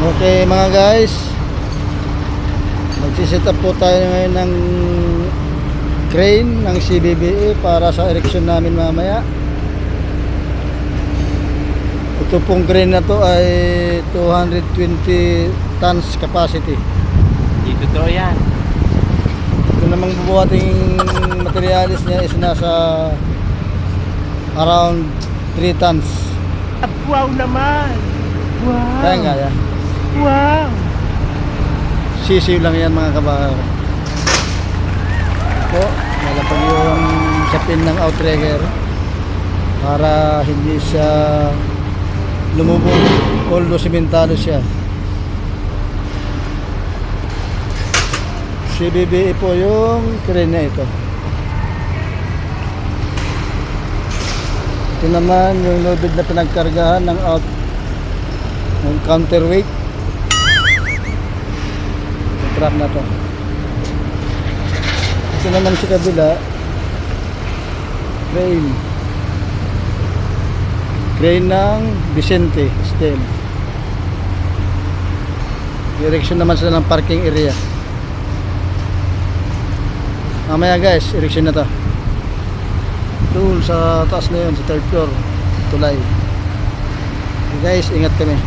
Okay mga guys, magsiset up po tayo ngayon ng crane ng CBBE para sa erection namin mamaya. Ito pong crane na to ay 220 tons capacity. Hindi totoo yan. Ito namang bubuhating materialis niya is nasa around 3 tons. Wow naman! Wow! Kaya. Wow! Sisiw lang yan mga kabahaw. Ito, nalapag yung sapin ng outrigger para hindi siya lumubog, although simentado siya. CBBE po yung crane na ito. Ito naman yung loaded na pinagkargahan ng counterweight. Truck na to. Ito naman sa kabila, crane ng Vicente Steel. Erection naman sila ng parking area. Mamaya guys, erection na to. Doon sa taas na yun, sa third floor, tulay. Okay guys, ingat kami.